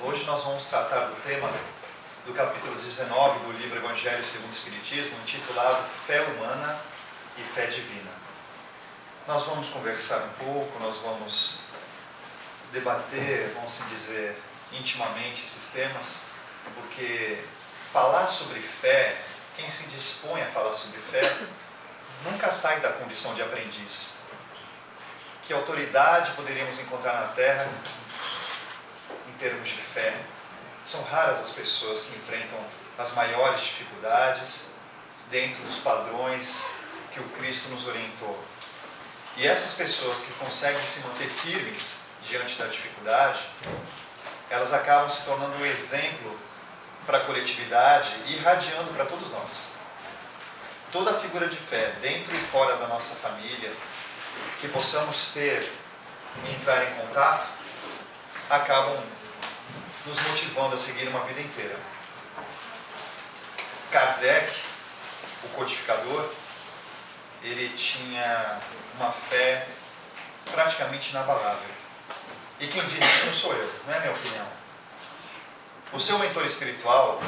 Hoje nós vamos tratar do tema do capítulo 19 do livro Evangelho segundo o Espiritismo, intitulado Fé Humana e Fé Divina. Nós vamos conversar um pouco, nós vamos debater, vamos assim dizer, intimamente esses temas, porque falar sobre fé, quem se dispõe a falar sobre fé, nunca sai da condição de aprendiz. Que autoridade poderíamos encontrar na Terra em termos de fé? São raras as pessoas que enfrentam as maiores dificuldades dentro dos padrões que o Cristo nos orientou. E essas pessoas que conseguem se manter firmes diante da dificuldade, elas acabam se tornando um exemplo para a coletividade e irradiando para todos nós. Toda figura de fé, dentro e fora da nossa família, que possamos ter e entrar em contato, acabam nos motivando a seguir uma vida inteira. Kardec, o codificador, ele tinha uma fé praticamente inabalável. E quem diz isso não sou eu, não é minha opinião. O seu mentor espiritual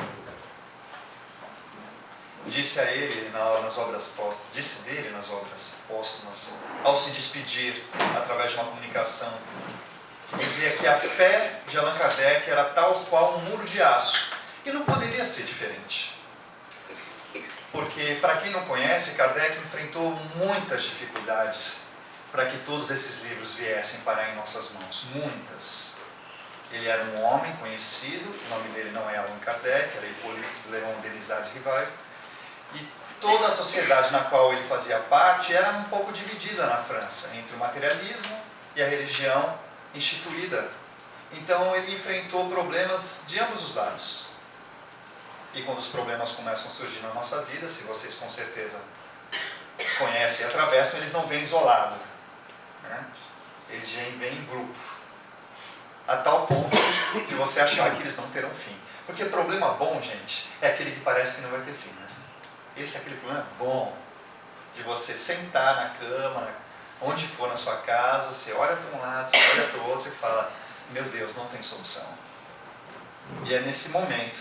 disse dele nas obras póstumas, ao se despedir através de uma comunicação, dizia que a fé de Allan Kardec era tal qual um muro de aço. E não poderia ser diferente. Porque, para quem não conhece, Kardec enfrentou muitas dificuldades para que todos esses livros viessem parar em nossas mãos. Muitas. Ele era um homem conhecido, o nome dele não é Allan Kardec, era Hippolyte Léon Denisard Rivail, e toda a sociedade na qual ele fazia parte era um pouco dividida na França, entre o materialismo e a religião instituída. Então ele enfrentou problemas de ambos os lados. E quando os problemas começam a surgir na nossa vida, se vocês com certeza conhecem e atravessam, eles não vêm isolado, né? Eles vêm em grupo, a tal ponto de você achar que eles não terão fim. Porque problema bom, gente, é aquele que parece que não vai ter fim, né? Esse é aquele problema bom, de você sentar na cama, onde for na sua casa, você olha para um lado, você olha para o outro e fala, meu Deus, não tem solução. E é nesse momento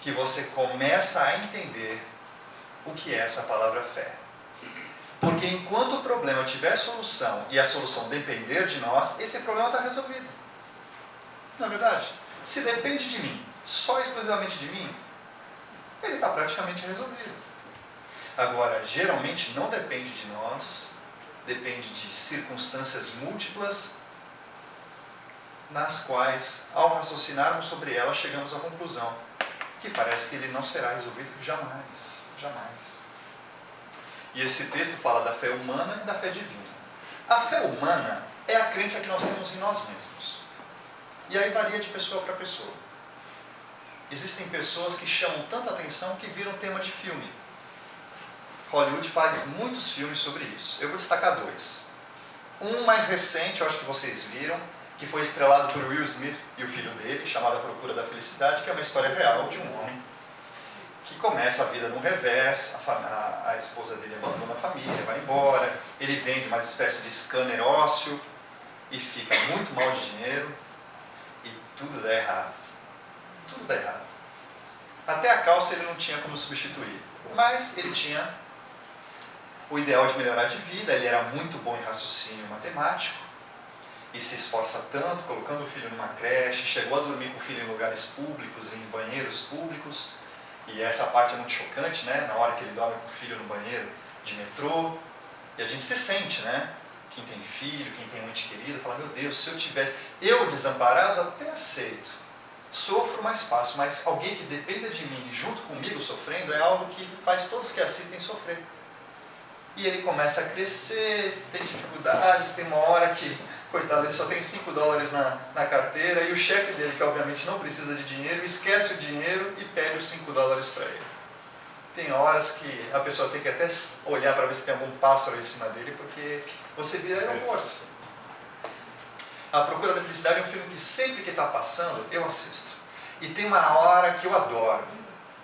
que você começa a entender o que é essa palavra fé. Porque enquanto o problema tiver solução e a solução depender de nós, esse problema está resolvido. Não é verdade? Se depende de mim, só exclusivamente de mim, ele está praticamente resolvido. Agora, geralmente não depende de nós, depende de circunstâncias múltiplas, nas quais, ao raciocinarmos sobre ela, chegamos à conclusão que parece que ele não será resolvido jamais, jamais. E esse texto fala da fé humana e da fé divina. A fé humana é a crença que nós temos em nós mesmos. E aí varia de pessoa para pessoa. Existem pessoas que chamam tanta atenção que viram tema de filme. Hollywood faz muitos filmes sobre isso. Eu vou destacar dois. Um mais recente, eu acho que vocês viram, que foi estrelado por Will Smith e o filho dele, chamado A Procura da Felicidade, que é uma história real de um homem que começa a vida no revés, a esposa dele abandona a família, vai embora, ele vende uma espécie de scanner ósseo e fica muito mal de dinheiro e tudo dá errado. Tudo dá errado. Até a calça ele não tinha como substituir, mas ele tinha o ideal de melhorar de vida, ele era muito bom em raciocínio matemático e se esforça tanto, colocando o filho numa creche, chegou a dormir com o filho em lugares públicos, em banheiros públicos, e essa parte é muito chocante, né? Na hora que ele dorme com o filho no banheiro de metrô, e a gente se sente, né? Quem tem filho, quem tem um ente querido, fala, meu Deus, se eu tivesse... Eu, desamparado, até aceito. Sofro, mais fácil, mas alguém que dependa de mim, junto comigo sofrendo, é algo que faz todos que assistem sofrer. E ele começa a crescer, tem dificuldades, tem uma hora que, coitado, ele só tem $5 na carteira, e o chefe dele, que obviamente não precisa de dinheiro, esquece o dinheiro e pede os $5 para ele. Tem horas que a pessoa tem que até olhar para ver se tem algum pássaro em cima dele, porque você vira aeroporto. A Procura da Felicidade é um filme que sempre que está passando, eu assisto. E tem uma hora que eu adoro,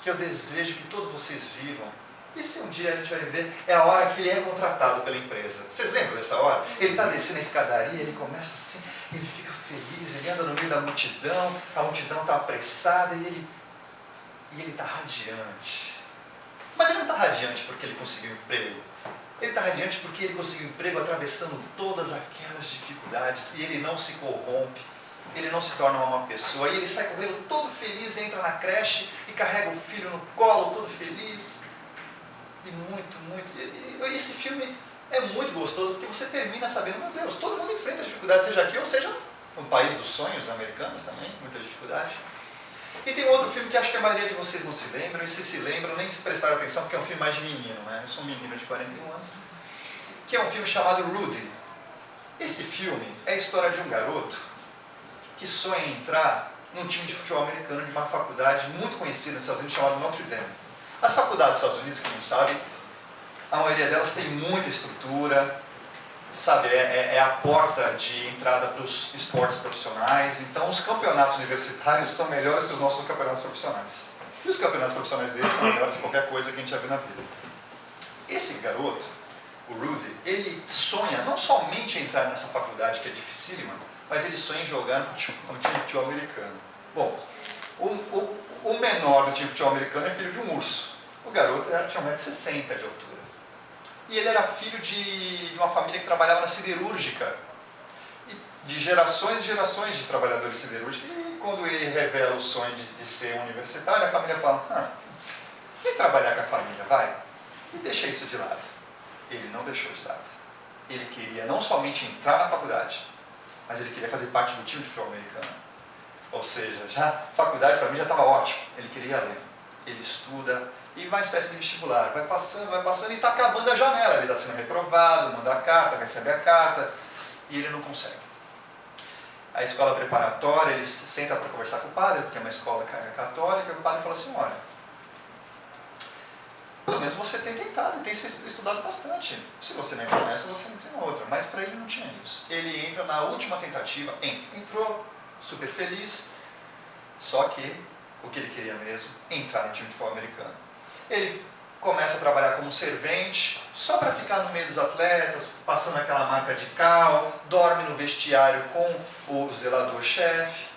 que eu desejo que todos vocês vivam, E se um dia a gente vai ver, é a hora que ele é contratado pela empresa. Vocês lembram dessa hora? Ele está descendo a escadaria, ele começa assim, ele fica feliz, ele anda no meio da multidão, a multidão está apressada e ele está radiante. Mas ele não está radiante porque ele conseguiu um emprego. Ele está radiante porque ele conseguiu um emprego atravessando todas aquelas dificuldades e ele não se corrompe, ele não se torna uma má pessoa. E ele sai correndo todo feliz, entra na creche e carrega o filho no colo todo feliz. E e esse filme é muito gostoso porque você termina sabendo, meu Deus, todo mundo enfrenta dificuldade, seja aqui ou seja no país dos sonhos americanos também, muita dificuldade. E tem outro filme que acho que a maioria de vocês não se lembram, e se lembram, nem se prestaram atenção, porque é um filme mais de menino, né? Eu sou um menino de 41 anos, que é um filme chamado Rudy. Esse filme é a história de um garoto que sonha em entrar num time de futebol americano de uma faculdade muito conhecida nos Estados Unidos chamada Notre Dame. As faculdades dos Estados Unidos, quem não sabe, a maioria delas tem muita estrutura, sabe, é a porta de entrada para os esportes profissionais. Então os campeonatos universitários são melhores que os nossos campeonatos profissionais. E os campeonatos profissionais deles são melhores que qualquer coisa que a gente já viu na vida. Esse garoto, o Rudy, ele sonha não somente em entrar nessa faculdade que é dificílima, mas ele sonha em jogar no time de futebol americano. Bom, o menor do time de futebol americano é filho de um urso. O garoto tinha 1,60 m de altura. E ele era filho de uma família que trabalhava na siderúrgica. E de gerações e gerações de trabalhadores siderúrgicos. E quando ele revela o sonho de ser universitário, a família fala, vem trabalhar com a família, vai. E deixa isso de lado. Ele não deixou de lado. Ele queria não somente entrar na faculdade, mas ele queria fazer parte do time de futebol americano. Ou seja, a faculdade para mim já estava ótimo. Ele queria ler. Ele estuda e vai uma espécie de vestibular. Vai passando e está acabando a janela. Ele está sendo reprovado, manda a carta, recebe a carta e ele não consegue. A escola preparatória, ele se senta para conversar com o padre, porque é uma escola católica, e o padre fala assim, olha, pelo menos você tem tentado e tem estudado bastante. Se você não entra nessa, você entra na outra. Mas para ele não tinha isso. Ele entra na última tentativa, entrou super feliz, só que o que ele queria mesmo, entrar no time de futebol americano. Ele começa a trabalhar como servente, só para ficar no meio dos atletas, passando aquela marca de cal, dorme no vestiário com o zelador-chefe,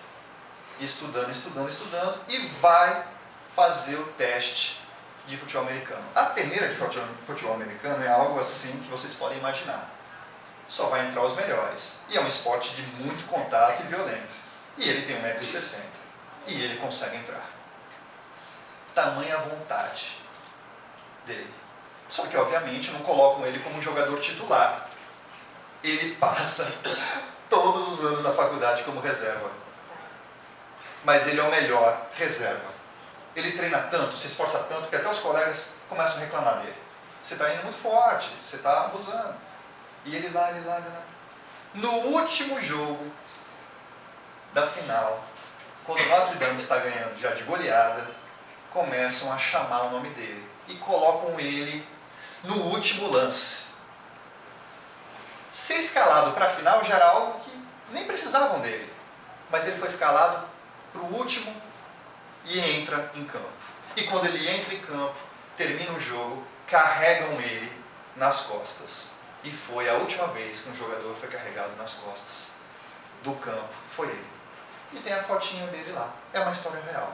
estudando, e vai fazer o teste de futebol americano. A peneira de futebol americano é algo assim que vocês podem imaginar. Só vai entrar os melhores. E é um esporte de muito contato e violento. E ele tem 1,60 m. E ele consegue entrar. Tamanha vontade dele. Só que, obviamente, não colocam ele como um jogador titular. Ele passa todos os anos da faculdade como reserva. Mas ele é o melhor reserva. Ele treina tanto, se esforça tanto, que até os colegas começam a reclamar dele. Você está indo muito forte, você está abusando. E ele lá. No último jogo da final, quando o Notre Dame está ganhando já de goleada, começam a chamar o nome dele e colocam ele no último lance. Ser escalado para a final já era algo que nem precisavam dele, mas ele foi escalado para o último e entra em campo. E quando ele entra em campo, termina o jogo, carregam ele nas costas. E foi a última vez que um jogador foi carregado nas costas do campo, foi ele. E tem a fotinha dele lá. É uma história real.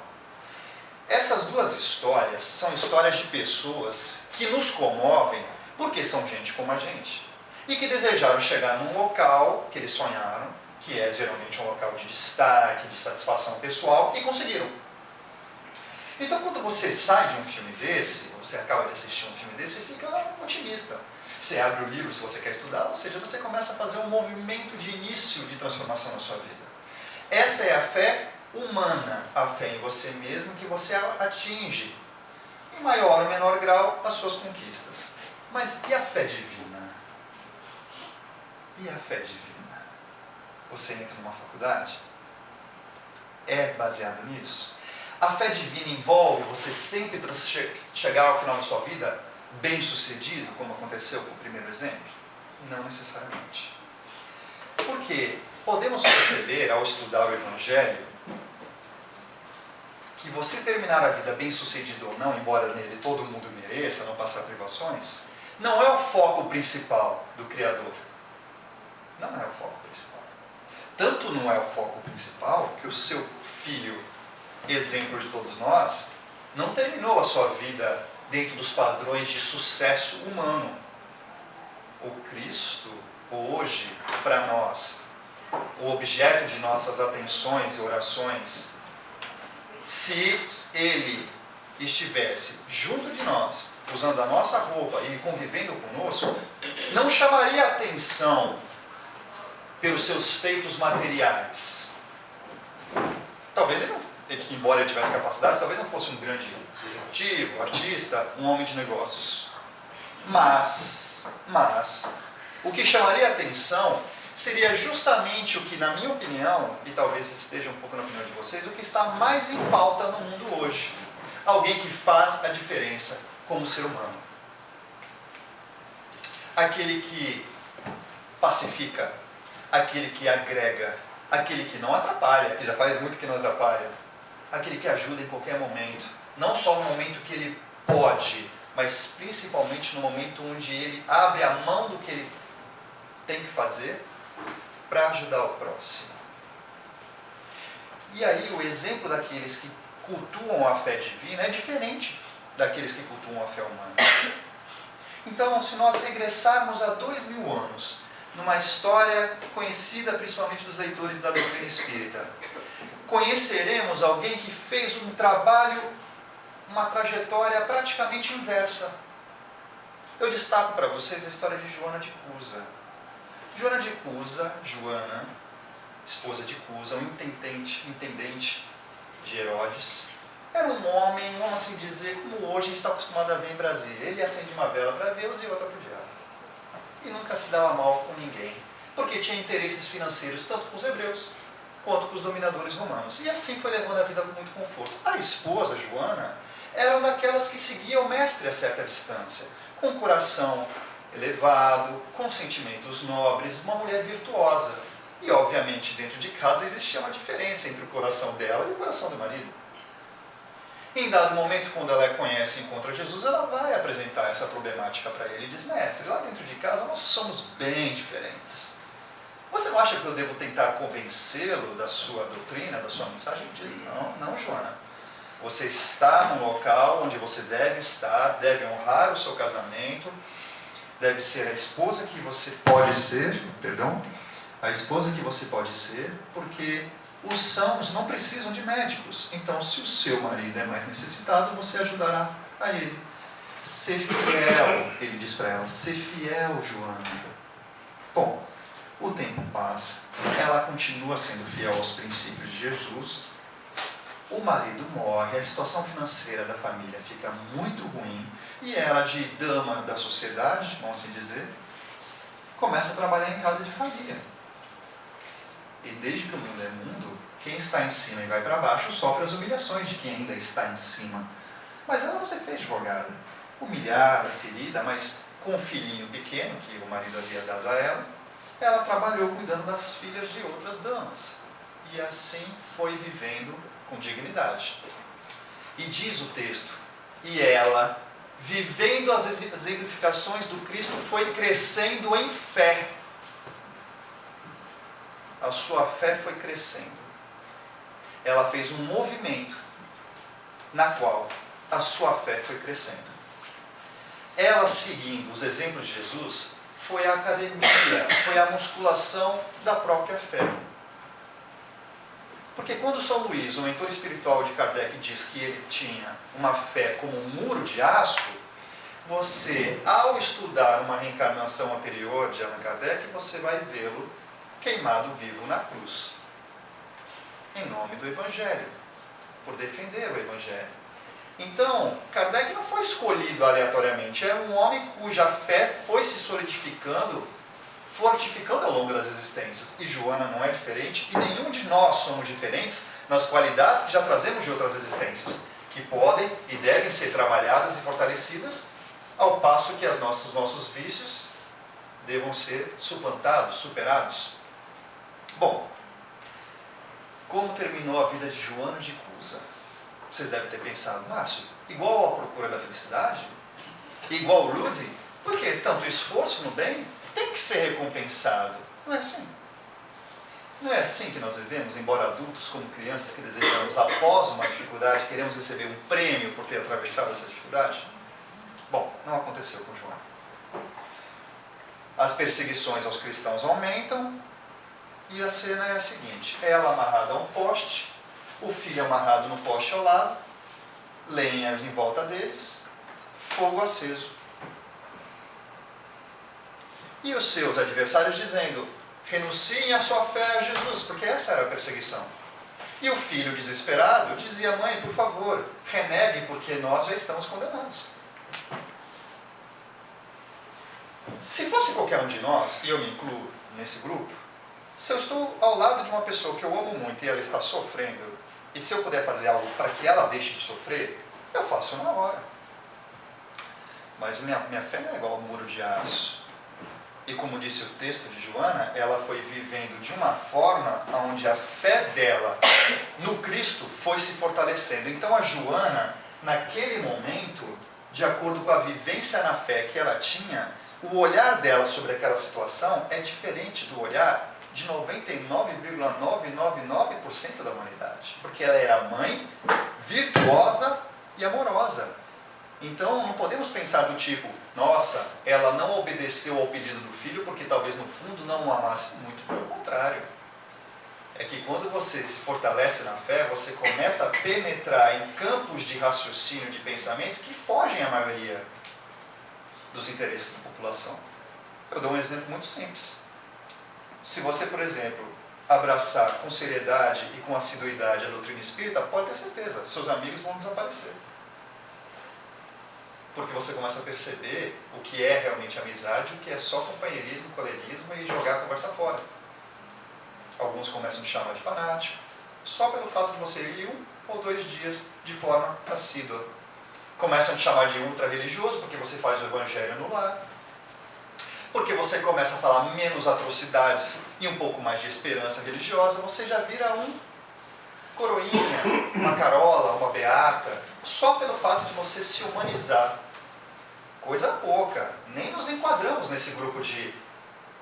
Essas duas histórias são histórias de pessoas que nos comovem porque são gente como a gente. E que desejaram chegar num local que eles sonharam, que é geralmente um local de destaque, de satisfação pessoal, e conseguiram. Então, quando você sai de um filme desse, você acaba de assistir um filme desse, você fica otimista. Você abre o livro se você quer estudar, ou seja, você começa a fazer um movimento de início de transformação na sua vida. Essa é a fé humana, a fé em você mesmo, que você atinge, em maior ou menor grau, as suas conquistas. Mas e a fé divina? E a fé divina? Você entra numa faculdade? É baseado nisso? A fé divina envolve você sempre chegar ao final da sua vida bem sucedido, como aconteceu com o primeiro exemplo? Não necessariamente. Porque podemos perceber, ao estudar o Evangelho, que você terminar a vida bem-sucedido ou não, embora nele todo mundo mereça, não passar privações, não é o foco principal do Criador. Não é o foco principal. Tanto não é o foco principal que o seu filho, exemplo de todos nós, não terminou a sua vida dentro dos padrões de sucesso humano. O Cristo, hoje, para nós, o objeto de nossas atenções e orações, se ele estivesse junto de nós, usando a nossa roupa e convivendo conosco, não chamaria atenção pelos seus feitos materiais. Talvez ele não, embora ele tivesse capacidade, talvez não fosse um grande executivo, artista, um homem de negócios. Mas, o que chamaria atenção seria justamente o que, na minha opinião, e talvez esteja um pouco na opinião de vocês, o que está mais em falta no mundo hoje. Alguém que faz a diferença como ser humano. Aquele que pacifica, aquele que agrega, aquele que não atrapalha, e já faz muito que não atrapalha, aquele que ajuda em qualquer momento, não só no momento que ele pode, mas principalmente no momento onde ele abre a mão do que ele tem que fazer para ajudar o próximo. E aí o exemplo daqueles que cultuam a fé divina é diferente daqueles que cultuam a fé humana. Então, se nós regressarmos a 2000 anos, numa história conhecida principalmente dos leitores da doutrina espírita, conheceremos alguém que fez um trabalho, uma trajetória praticamente inversa. Eu destaco para vocês a história de Joana de Cusa. Joana, esposa de Cusa, um intendente de Herodes, era um homem, vamos assim dizer, como hoje a gente está acostumado a ver em Brasília. Ele acende uma vela para Deus e outra para o diabo. E nunca se dava mal com ninguém, porque tinha interesses financeiros tanto com os hebreus quanto com os dominadores romanos. E assim foi levando a vida com muito conforto. A esposa, Joana, era uma daquelas que seguia o mestre a certa distância, com um coração elevado, com sentimentos nobres, uma mulher virtuosa. E, obviamente, dentro de casa existia uma diferença entre o coração dela e o coração do marido. Em dado momento, quando ela conhece e encontra Jesus, ela vai apresentar essa problemática para ele e diz: mestre, lá dentro de casa nós somos bem diferentes. Você não acha que eu devo tentar convencê-lo da sua doutrina, da sua mensagem? Ele diz: não, Joana. Você está no local onde você deve estar, deve honrar o seu casamento, deve ser a esposa que você pode ser, porque os sãos não precisam de médicos. Então, se o seu marido é mais necessitado, você ajudará a ele. Ser fiel, ele diz para ela, ser fiel, Joana. Bom, o tempo passa, ela continua sendo fiel aos princípios de Jesus, o marido morre, a situação financeira da família fica muito ruim, e ela, de dama da sociedade, vamos assim dizer, começa a trabalhar em casa de família. E desde que o mundo é mundo, quem está em cima e vai para baixo sofre as humilhações de quem ainda está em cima. Mas ela não se fez jogada, humilhada, ferida, mas com um filhinho pequeno que o marido havia dado a ela, ela trabalhou cuidando das filhas de outras damas. E assim foi vivendo com dignidade. E diz o texto, e ela, vivendo as exemplificações do Cristo, foi crescendo em fé. A sua fé foi crescendo. Ela fez um movimento na qual a sua fé foi crescendo. Ela, seguindo os exemplos de Jesus, foi a academia, foi a musculação da própria fé. Porque quando São Luís, o mentor espiritual de Kardec, diz que ele tinha uma fé como um muro de aço, você, ao estudar uma reencarnação anterior de Allan Kardec, você vai vê-lo queimado vivo na cruz, em nome do Evangelho, por defender o Evangelho. Então, Kardec não foi escolhido aleatoriamente, era um homem cuja fé foi se solidificando, fortificando ao longo das existências. E Joana não é diferente, e nenhum de nós somos diferentes nas qualidades que já trazemos de outras existências, que podem e devem ser trabalhadas e fortalecidas, ao passo que os nossos vícios devam ser suplantados, superados. Bom, como terminou a vida de Joana de Cusa? Vocês devem ter pensado, Márcio, igual a procura da felicidade? Igual o Rudy? Por quê? Tanto esforço no bem tem que ser recompensado. Não é assim. Não é assim que nós vivemos, embora adultos como crianças que desejamos, após uma dificuldade, queremos receber um prêmio por ter atravessado essa dificuldade? Bom, não aconteceu com Joana. As perseguições aos cristãos aumentam e a cena é a seguinte: ela amarrada a um poste, o filho amarrado no poste ao lado, lenhas em volta deles, fogo aceso. E os seus adversários dizendo: renunciem a sua fé a Jesus, porque essa era a perseguição. E o filho desesperado dizia: mãe, por favor, renegue, porque nós já estamos condenados. Se fosse qualquer um de nós, e eu me incluo nesse grupo, se eu estou ao lado de uma pessoa que eu amo muito e ela está sofrendo, e se eu puder fazer algo para que ela deixe de sofrer, eu faço na hora. Mas minha fé não é igual ao muro de aço. E como disse o texto de Joana, ela foi vivendo de uma forma onde a fé dela no Cristo foi se fortalecendo. Então a Joana, naquele momento, de acordo com a vivência na fé que ela tinha, o olhar dela sobre aquela situação é diferente do olhar de 99,999% da humanidade. Porque ela era mãe, virtuosa e amorosa. Então não podemos pensar do tipo: nossa, ela não obedeceu ao pedido do filho porque talvez no fundo não o amasse muito. Pelo contrário. É que quando você se fortalece na fé, você começa a penetrar em campos de raciocínio, de pensamento que fogem à maioria dos interesses da população. Eu dou um exemplo muito simples. Se você, por exemplo, abraçar com seriedade e com assiduidade a doutrina espírita, pode ter certeza, seus amigos vão desaparecer. Porque você começa a perceber o que é realmente amizade, o que é só companheirismo, coleguismo e jogar a conversa fora. Alguns começam a te chamar de fanático, só pelo fato de você ir 1 ou 2 dias de forma assídua. Começam a te chamar de ultra-religioso, porque você faz o evangelho no lar. Porque você começa a falar menos atrocidades e um pouco mais de esperança religiosa, você já vira um coroinha, uma carola, uma beata, só pelo fato de você se humanizar. Coisa pouca, nem nos enquadramos nesse grupo de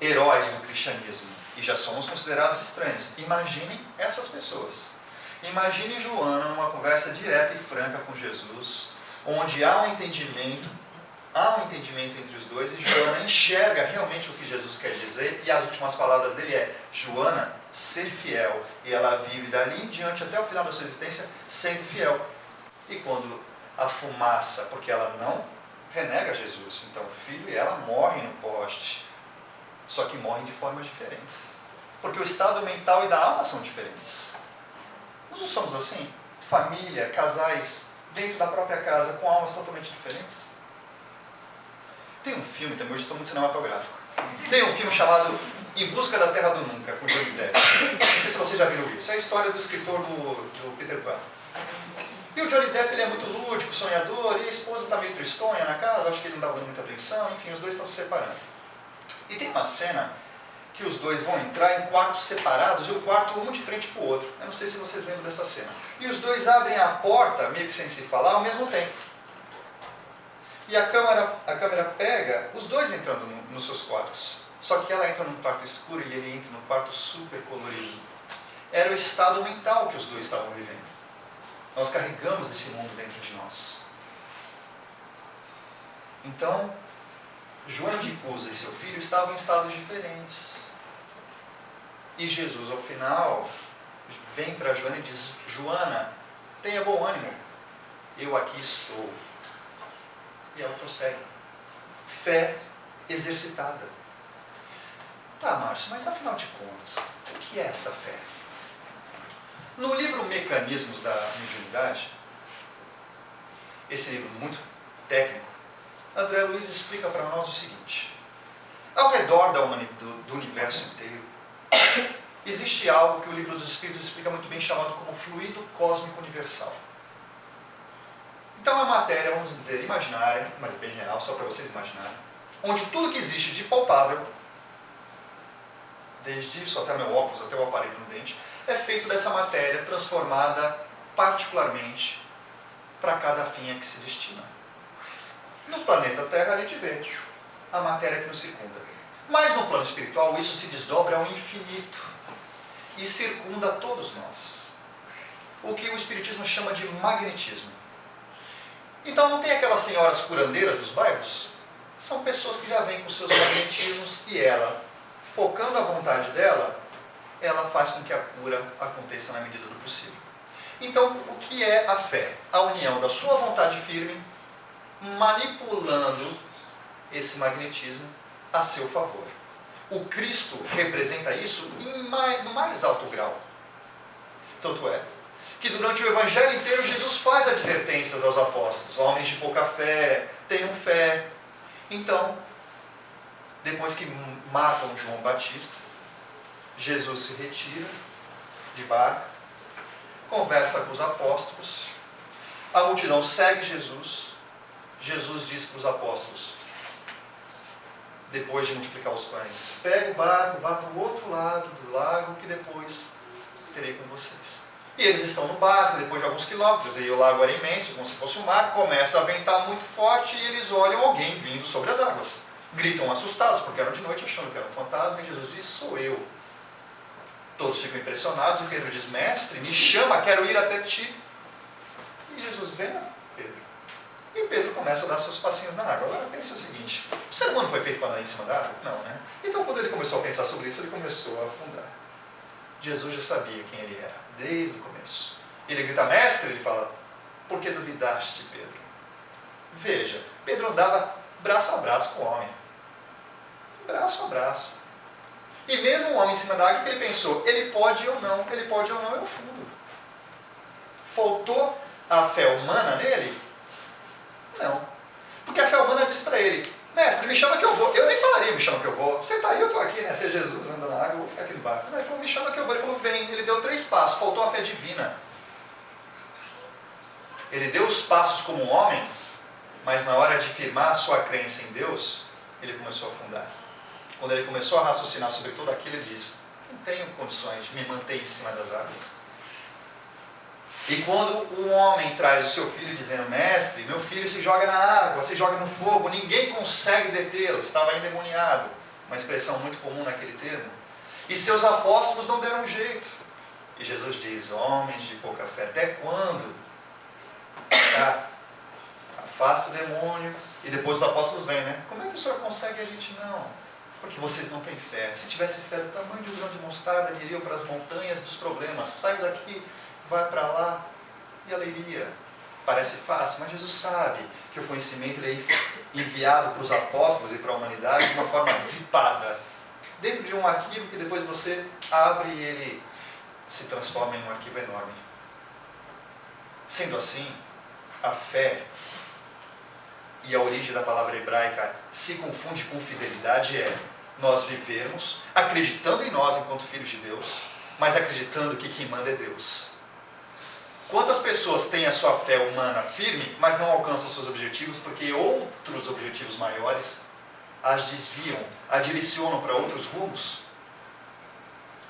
heróis do cristianismo e já somos considerados estranhos. Imaginem essas pessoas. Imagine Joana numa conversa direta e franca com Jesus, onde há um entendimento entre os dois e Joana enxerga realmente o que Jesus quer dizer e as últimas palavras dele é: Joana, ser fiel. E ela vive dali em diante até o final da sua existência sendo fiel. E quando a fumaça, porque ela não renega Jesus, então o filho e ela morrem no poste, só que morrem de formas diferentes, porque o estado mental e da alma são diferentes. Nós não somos assim? Família, casais, dentro da própria casa, com almas totalmente diferentes. Tem um filme, também hoje estou muito cinematográfico, tem um filme chamado Em Busca da Terra do Nunca, com Johnny Depp. Não sei se você já viu isso. É a história do escritor do Peter Pan. E o Johnny Depp, ele é muito lúdico, sonhador, e a esposa está meio tristonha na casa, acho que ele não estava dando muita atenção, enfim, os dois estão se separando. E tem uma cena que os dois vão entrar em quartos separados, e o quarto um de frente para o outro. Eu não sei se vocês lembram dessa cena. E os dois abrem a porta, meio que sem se falar, ao mesmo tempo. E a câmera pega os dois entrando nos seus quartos. Só que ela entra num quarto escuro e ele entra num quarto super colorido. Era o estado mental que os dois estavam vivendo. Nós carregamos esse mundo dentro de nós. Então, Joana de Cusa e seu filho estavam em estados diferentes. E Jesus, ao final, vem para Joana e diz: Joana, tenha bom ânimo, eu aqui estou. E ela prossegue. Fé exercitada. Tá, Márcio, mas afinal de contas, o que é essa fé? No livro Mecanismos da Mediunidade, esse livro muito técnico, André Luiz explica para nós o seguinte: ao redor do universo inteiro, existe algo que o Livro dos Espíritos explica muito bem, chamado como fluido cósmico universal. Então é uma matéria, vamos dizer, imaginária, mas bem real, só para vocês imaginarem, onde tudo que existe de palpável, desde isso até meu óculos, até o aparelho no dente, é feito dessa matéria transformada particularmente para cada fim a que se destina. No planeta Terra a gente vê a matéria que nos circunda. Mas no plano espiritual isso se desdobra ao infinito e circunda todos nós. O que o Espiritismo chama de magnetismo. Então não tem aquelas senhoras curandeiras dos bairros? São pessoas que já vêm com seus magnetismos e ela, focando a vontade dela, ela faz com que a cura aconteça na medida do possível. Então, o que é a fé? A união da sua vontade firme, manipulando esse magnetismo a seu favor. O Cristo representa isso no mais alto grau. Tanto é que durante o Evangelho inteiro Jesus faz advertências aos apóstolos. Homens de pouca fé, tenham fé. Então, depois que matam João Batista, Jesus se retira de barco, conversa com os apóstolos, a multidão segue Jesus. Jesus diz para os apóstolos, depois de multiplicar os pães, pega o barco, vá para o outro lado do lago, que depois terei com vocês. E eles estão no barco, depois de alguns quilômetros, e o lago era imenso, como se fosse um mar, começa a ventar muito forte, e eles olham alguém vindo sobre as águas. Gritam assustados, porque eram de noite, achando que era um fantasma, e Jesus diz, sou eu. Todos ficam impressionados, e Pedro diz, mestre, me chama, quero ir até ti. E Jesus, venha, Pedro. E Pedro começa a dar seus passinhos na água. Agora pensa o seguinte, o ser humano foi feito para andar em cima da água? Não, né? Então quando ele começou a pensar sobre isso, ele começou a afundar. Jesus já sabia quem ele era, desde o começo. Ele grita, mestre, ele fala, por que duvidaste, Pedro? Veja, Pedro andava braço a braço com o homem. Braço a braço. E mesmo o homem em cima da água, que ele pensou, ele pode ou não, eu fundo. Faltou a fé humana nele? Não. Porque a fé humana diz para ele, mestre, me chama que eu vou. Eu nem falaria, me chama que eu vou. Você está aí, eu estou aqui, né? Ser Jesus andando na água, eu vou ficar aqui no barco. Ele falou, me chama que eu vou. Ele falou, vem. Ele deu 3 passos, faltou a fé divina. Ele deu os passos como um homem, mas na hora de firmar a sua crença em Deus, ele começou a afundar. Quando ele começou a raciocinar sobre tudo aquilo, ele disse, não tenho condições de me manter em cima das águas. E quando um homem traz o seu filho dizendo, mestre, meu filho se joga na água, se joga no fogo, ninguém consegue detê-lo, estava endemoniado, uma expressão muito comum naquele termo, e seus apóstolos não deram jeito. E Jesus diz, homens de pouca fé, até quando? Tá, afasta o demônio, e depois os apóstolos vêm, né? Como é que o senhor consegue e a gente não? Porque vocês não têm fé. Se tivesse fé do tamanho de um grão de mostarda, iriam para as montanhas dos problemas, saiam daqui, vai para lá e ela iria. Parece fácil, mas Jesus sabe que o conhecimento ele é enviado para os apóstolos e para a humanidade de uma forma zipada, dentro de um arquivo que depois você abre e ele se transforma em um arquivo enorme. Sendo assim, a fé e a origem da palavra hebraica se confunde com fidelidade nós vivermos acreditando em nós enquanto filhos de Deus, mas acreditando que quem manda é Deus. Quantas pessoas têm a sua fé humana firme, mas não alcançam seus objetivos porque outros objetivos maiores as desviam, a direcionam para outros rumos?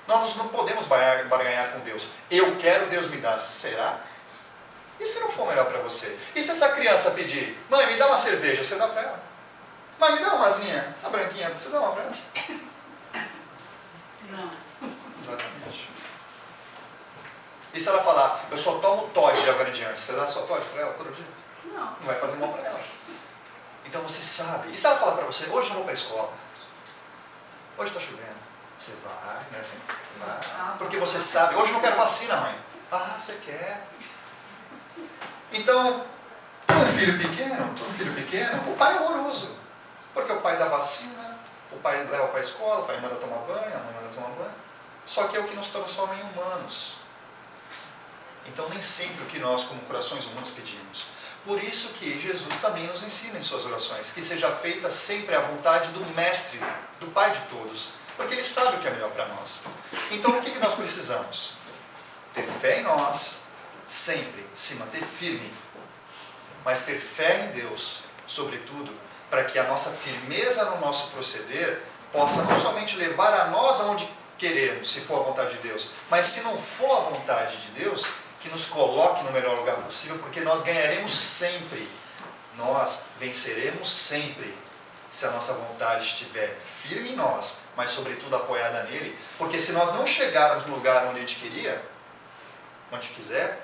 Nós não podemos barganhar com Deus. Eu quero, Deus me dá. Será? E se não for melhor para você? E se essa criança pedir, mãe, me dá uma cerveja, você dá para ela? Mãe, me dá uma asinha, a branquinha, você dá uma para ela? Não. Exatamente. E se ela falar, eu só tomo Todd de agora em diante, você dá só Todd para ela todo dia? Não. Não vai fazer mal para ela. Então você sabe. E se ela falar para você, hoje eu vou para a escola, hoje está chovendo, você vai, não é assim? Vai. Porque você sabe, hoje eu não quero vacina, mãe. Ah, você quer. Então, para um filho pequeno, o pai é horroroso. Porque o pai dá vacina, o pai leva para a escola, o pai manda tomar banho, a mãe manda tomar banho. Só que é o que nos transforma em humanos. Então nem sempre o que nós, como corações humanos, pedimos. Por isso que Jesus também nos ensina em suas orações, que seja feita sempre a vontade do Mestre, do Pai de todos. Porque Ele sabe o que é melhor para nós. Então o que nós precisamos? Ter fé em nós, sempre se manter firme, mas ter fé em Deus, sobretudo, para que a nossa firmeza no nosso proceder possa não somente levar a nós aonde queremos, se for a vontade de Deus, mas se não for a vontade de Deus, que nos coloque no melhor lugar possível, porque nós ganharemos sempre. Nós venceremos sempre, se a nossa vontade estiver firme em nós, mas sobretudo apoiada nele. Porque se nós não chegarmos no lugar onde a gente queria, onde quiser,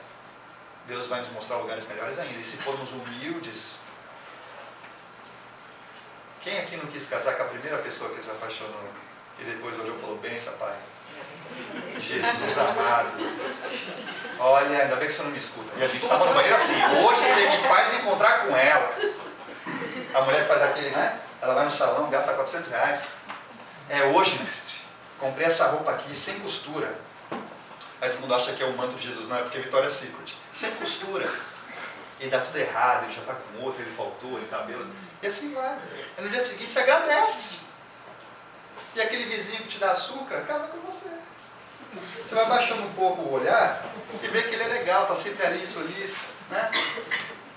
Deus vai nos mostrar lugares melhores ainda. E se formos humildes... Quem aqui não quis casar com a primeira pessoa que se apaixonou? E depois olhou e falou, benção, pai. Jesus amado. Olha, ainda bem que você não me escuta. E a gente estava no banheiro assim, hoje você me faz encontrar com ela. A mulher faz aquele, né? Ela vai no salão, gasta R$400. É hoje, mestre. Comprei essa roupa aqui, sem costura. Aí todo mundo acha que é o manto de Jesus, não é porque é Victoria's Secret. Sem costura. E dá tudo errado, ele já está com outro, ele faltou, ele está bêbado. E assim vai. E no dia seguinte você agradece. E aquele vizinho que te dá açúcar, casa com você. Você vai baixando um pouco o olhar e vê que ele é legal, está sempre ali, solista, né?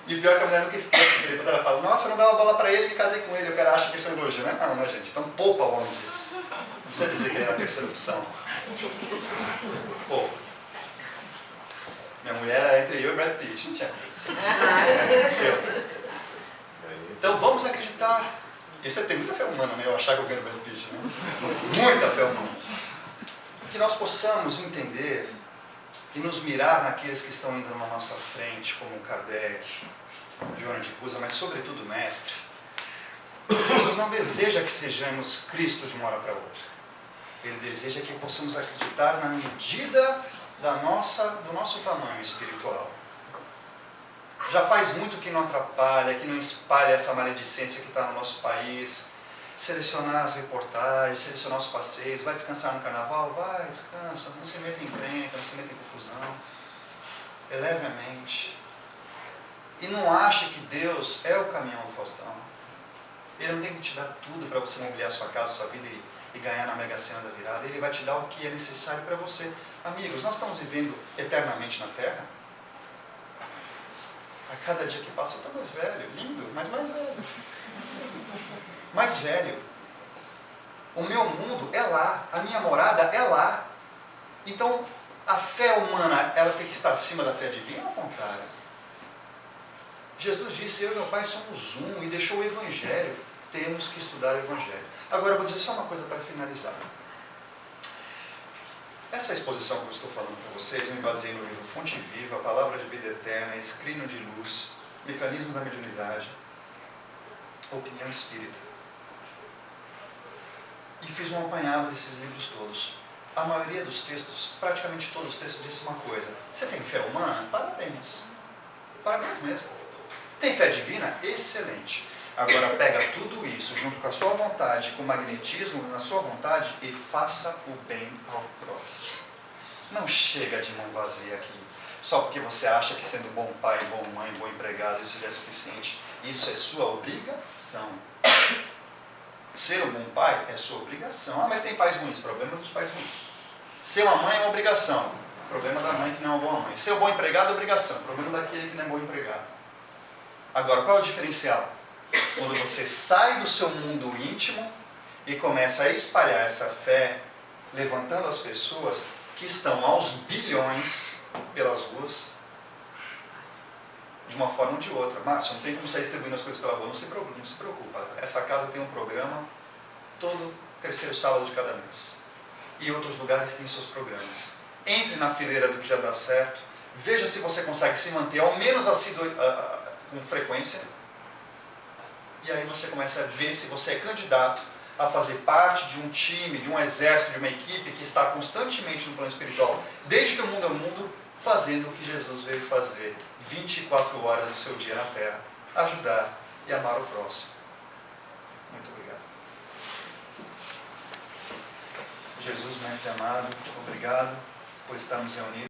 E o pior é que a mulher nunca esquece, porque depois ela fala, nossa, eu não dava bola para ele e me casei com ele. O cara acha que isso é elogio, né? Não, né, gente? Então poupa o homem disso. Não precisa dizer que ele era a terceira opção. Poupa. Minha mulher era entre eu e Brad Pitt, não tinha coisa. Então vamos acreditar. Isso é ter muita fé humana, né? Eu achar que eu quero Brad Pitt, né? Muita fé humana. Que nós possamos entender e nos mirar naqueles que estão indo na nossa frente, como Kardec, Joana de Cusa, mas sobretudo o Mestre. Jesus não deseja que sejamos Cristo de uma hora para outra. Ele deseja que possamos acreditar na medida do nosso tamanho espiritual. Já faz muito que não atrapalha, que não espalha essa maledicência que está no nosso país. Selecionar as reportagens, selecionar os passeios. Vai descansar no carnaval? Vai, descansa. Não se meta em encrenca, não se meta em confusão. Eleve a mente. E não ache que Deus é o caminhão do Faustão. Ele não tem que te dar tudo para você mobiliar a sua casa, a sua vida e ganhar na Mega Sena da virada. Ele vai te dar o que é necessário para você. Amigos, nós estamos vivendo eternamente na Terra. A cada dia que passa eu estou mais velho. Lindo, mas mais velho. Mais velho. O meu mundo é lá. A minha morada é lá. Então, a fé humana, ela tem que estar acima da fé divina ou ao contrário? Jesus disse, eu e meu Pai somos um, e deixou o Evangelho. Temos que estudar o Evangelho. Agora eu vou dizer só uma coisa para finalizar. Essa exposição que eu estou falando para vocês, eu me baseei no livro Fonte Viva, Palavra de Vida Eterna, Escrino de Luz, Mecanismos da Mediunidade, Opinião Espírita. E fiz um apanhado desses livros todos. A maioria dos textos, praticamente todos os textos, disse uma coisa. Você tem fé humana? Parabéns. Parabéns mesmo. Tem fé divina? Excelente. Agora pega tudo isso, junto com a sua vontade, com o magnetismo na sua vontade, e faça o bem ao próximo. Não chega de mão vazia aqui, só porque você acha que sendo bom pai, bom mãe, bom empregado, isso já é suficiente. Isso é sua obrigação. Ser um bom pai é sua obrigação. Ah, mas tem pais ruins. Problema dos pais ruins. Ser uma mãe é uma obrigação. Problema da mãe que não é uma boa mãe. Ser um bom empregado é obrigação. Problema daquele que não é bom empregado. Agora, qual é o diferencial? Quando você sai do seu mundo íntimo e começa a espalhar essa fé, levantando as pessoas que estão aos bilhões pelas ruas, de uma forma ou de outra. Márcio, não tem como sair distribuindo as coisas pela rua, não se preocupa. Essa casa tem um programa todo terceiro sábado de cada mês. E outros lugares têm seus programas. Entre na fileira do que já dá certo, veja se você consegue se manter ao menos com frequência. E aí você começa a ver se você é candidato a fazer parte de um time, de um exército, de uma equipe que está constantemente no plano espiritual, desde que o mundo é mundo, fazendo o que Jesus veio fazer 24 horas do seu dia na Terra, ajudar e amar o próximo. Muito obrigado. Jesus, Mestre amado, obrigado por estarmos reunidos.